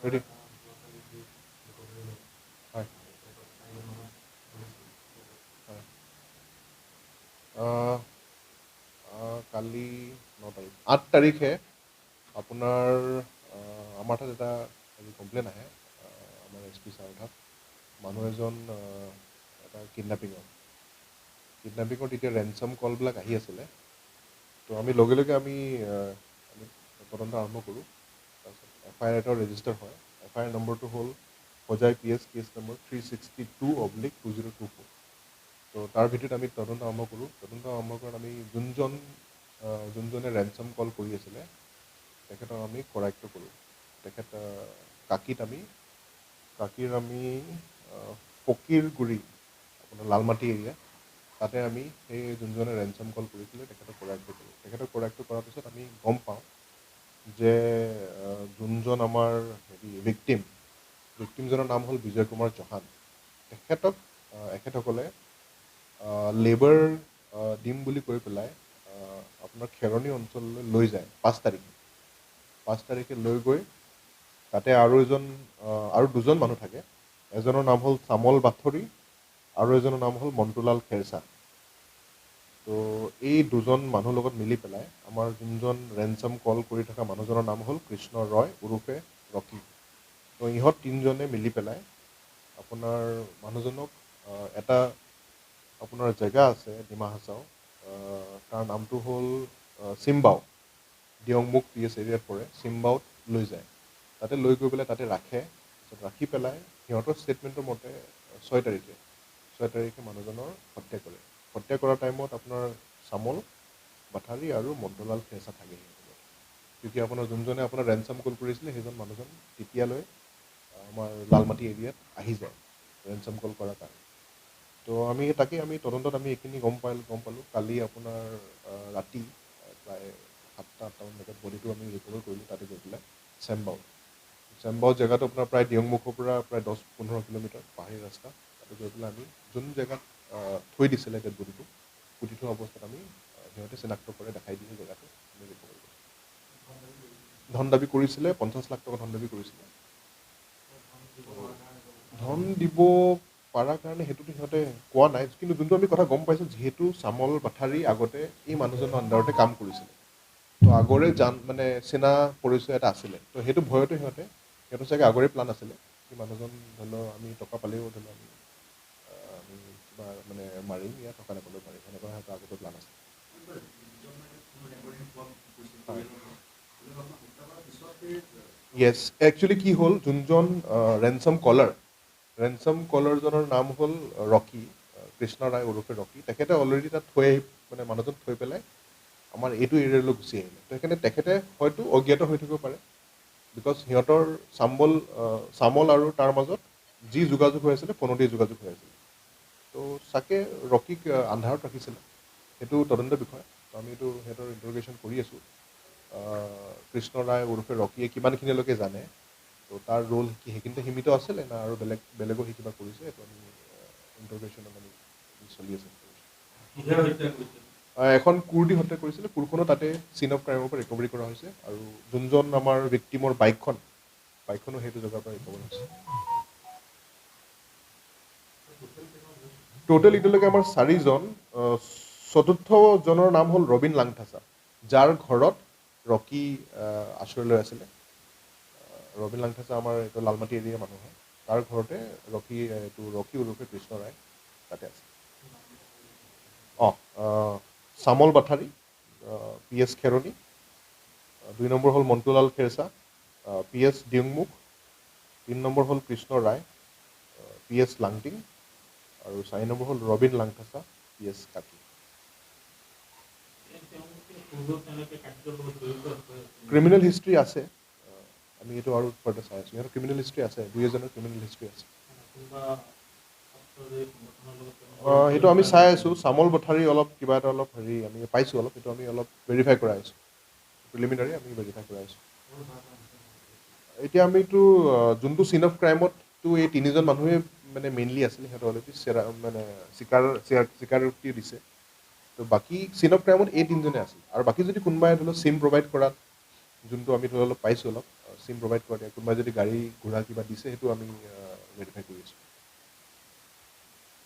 ready হয় হয় আহ, কালি 9 তাৰিখ 8 তাৰিখে আপোনাৰ আমাৰ তাত এটা হেৰি কমপ্লেইন আহে আমাৰ SP ছাৰৰ তাত মানুহ এজন এটা কিডনেপিঙৰ তেতিয়া ৰেঞ্চম কলবিলাক আহি আছিলে তো আমি লগে লগে আমি তদন্ত আৰম্ভ কৰোঁ তাৰপিছত FIR এটা ৰেজিষ্টাৰ হয় FIR নম্বৰটো হ'ল হোজাই PS কেছ নম্বৰ 362/2024 তো তাৰ ভিতৰত আমি তদন্ত আৰম্ভ কৰোঁ তদন্ত আৰম্ভ কৰাত আমি যোনজনে ৰেঞ্চম কল কৰি আছিলে তেখেতক আমি কৰায়ত্ব কৰোঁ তেখেত কাকীৰ আমি ফকীৰগুৰি আপোনাৰ লালমাটি এৰিয়া তাতে আমি সেই যোনজনে ৰেঞ্চম কল কৰিছিলে তেখেতক কৰায়ত্ব কৰোঁ তেখেতক কৰায়ত্ব কৰাৰ পিছত আমি গম পাওঁ যে যোনজন আমাৰ ভিক্টিমজনৰ নাম হ'ল বিজয় কুমাৰ চৌহান এখেতসকলে লেবাৰ দিম বুলি কৈ পেলাই আপোনাৰ খেৰণি অঞ্চললৈ লৈ যায় 5 তাৰিখে লৈ গৈ তাতে আৰু দুজন মানুহ থাকে এজনৰ নাম হ'ল চামল বাথৰি আৰু এজনৰ নাম হ'ল মন্টুলাল খেৰচা তো এই দুজন মানুহৰ লগত মিলি পেলাই আমাৰ যোনজন ৰেঞ্চম কল কৰি থকা মানুহজনৰ নাম হ'ল কৃষ্ণ ৰয় ওৰফে ৰকি তো ইহঁত তিনিজনে মিলি পেলাই আপোনাৰ মানুহজনক এটা আপোনাৰ জেগা আছে ডিমা হাছাও তাৰ নামটো হ'ল চিম্বাও দিয়ংমুখ PS এৰিয়াত পৰে চিম্বাওত লৈ যায় তাতে লৈ গৈ পেলাই তাতে ৰাখে তাৰপিছত ৰাখি পেলাই সিহঁতৰ ষ্টেটমেণ্টৰ মতে 6 তাৰিখে মানুহজনৰ হত্যা কৰাৰ টাইমত আপোনাৰ চামল বাথাৰী আৰু মন্টুলাল খেৰচা থাকে তেতিয়া আপোনাৰ যোনজনে আপোনাৰ ৰেঞ্চম কল কৰিছিলে সেইজন মানুহজন তেতিয়ালৈ আমাৰ লালমাটি এৰিয়াত আহি যায় ৰেঞ্চম কল কৰাৰ কাৰণে তো আমি তদন্তত আমি এইখিনি গম পালোঁ কালি আপোনাৰ ৰাতি প্ৰায় 7-8টামান বজাত বডিটো আমি ৰিকভাৰ কৰিলোঁ তাতে গৈ পেলাই চেম্বাও জেগাটো আপোনাৰ প্ৰায় দিয়ংমুখৰ পৰা প্ৰায় 10-15 কিলোমিটাৰ পাহাৰী ৰাস্তা তাতে গৈ পেলাই আমি যোন জেগাত থৈ দিছিলে ডেড বডিটো পুতি থোৱা অৱস্থাত আমি সিহঁতে চিনাক্ত কৰে দেখাই দিয়ে জেগাটো আমি ৰিকভাৰ কৰিলোঁ ধন দাবী কৰিছিলে 50 লাখ টকা ধন দাবী কৰিছিলে ধন দিব পাৰাৰ কাৰণে সেইটোতো সিহঁতে কোৱা নাই কিন্তু যোনটো আমি কথা গম পাইছোঁ যিহেতু চামল বাথাৰী আগতে এই মানুহজনৰ আণ্ডাৰতে কাম কৰিছিলে তো আগৰে মানে চিনা পৰিচয় এটা আছিলে তো সেইটো ভয়তে সিহঁতৰ চাগে আগৰে প্লান আছিলে কি মানুহজন ধৰি লওক আমি টকা পালেও ধৰি লওক আমি কিবা মানে মাৰিম ইয়াত টকা নাপালেও মাৰিম সেনেকুৱা সিহঁতৰ আগতে প্লান আছে য়েছ একচুৱেলি কি হ'ল যোনজন ৰেঞ্চম কলাৰজনৰ নাম হ'ল ৰকি কৃষ্ণ ৰায় ওৰফে ৰকি তেখেতে অলৰেডি তাত মানে মানুহজন থৈ পেলাই আমাৰ এইটো এৰিয়ালৈ গুচি আহিলে তো সেইকাৰণে তেখেতে হয়তো অজ্ঞাত হৈ থাকিব পাৰে বিকজ সিহঁতৰ চামল আৰু তাৰ মাজত যি যোগাযোগ হৈ আছিলে ফোনতেই যোগাযোগ হৈ আছিলে তো চাগে ৰকিক আন্ধাৰত ৰাখিছিলে সেইটো তদন্তৰ বিষয় তো আমি এইটো সিহঁতৰ ইণ্টাৰগেশ্যন কৰি আছোঁ কৃষ্ণ ৰায় ওৰফে ৰকিয়ে কিমানখিনিলৈকে জানে তো তাৰ ৰোল সেইখিনিতে সীমিত আছিলে না আৰু বেলেগো সি কিবা কৰিছে এইটো আমি ইণ্টাৰগেশ্যনত আমি চলি আছে এখন কোৰ দি হত্যা কৰিছিলে কোৰখনো তাতে চিন অফ ক্ৰাইমৰ পৰা ৰিকভাৰী কৰা হৈছে আৰু যোনজন আমাৰ ভিক্টিমৰ বাইকখনো সেইটো জেগাৰ পৰা ৰিকভাৰ হৈছে টোটেল এতিয়ালৈকে আমাৰ 4জন চতুৰ্থজনৰ নাম হ'ল ৰবিন লাংথাচা যাৰ ঘৰত ৰকি আশ্ৰয় লৈ আছিলে ৰবিন লাংথাচা আমাৰ এইটো লালমাটি এৰিয়াৰ মানুহ হয় তাৰ ঘৰতে ৰকি ওৰফে কৃষ্ণ ৰায় তাতে আছে চামল বাথাৰী PS খেৰণি 2 নম্বৰ হ'ল মন্টুলাল খেৰচা PS দিয়ংমুখ 3 নম্বৰ হ'ল কৃষ্ণ ৰায় PS লাংটিং আৰু 4 নম্বৰ হ'ল ৰবিন লাংথাচা PS কাকি ক্ৰিমিনেল হিষ্ট্ৰী আছে আমি এইটো আৰু ফাৰ্ডাৰ চাই আছোঁ সিহঁতৰ ক্ৰিমিনেল হিষ্ট্ৰী আছে 2 এজনৰ ক্ৰিমিনেল হিষ্ট্ৰী আছে সেইটো আমি চাই আছোঁ চামল বথাৰী কিবা এটা আমি পাইছোঁ সেইটো আমি অলপ ভেৰিফাই কৰাই আছোঁ প্ৰিলিমিনাৰী আমি ভেৰিফাই কৰাই আছোঁ এতিয়া আমিতো যোনটো চিন অফ ক্ৰাইমততো এই 3জন মানুহে মানে মেইনলি আছিলে সিহঁতৰ অলৰেডি মানে স্বীকাৰোক্তি দিছে তো বাকী চিন অফ ক্ৰাইমত এই 3জনে আছিল আৰু বাকী যদি কোনোবাই ধৰি লওক চিম প্ৰভাইড কৰাত যোনটো আমি ধৰি লওক পাইছোঁ চিম প্ৰভাইড কৰে কোনোবাই যদি গাড়ী ঘোঁৰা কিবা দিছে সেইটো আমি ভেৰিফাই কৰি আছোঁ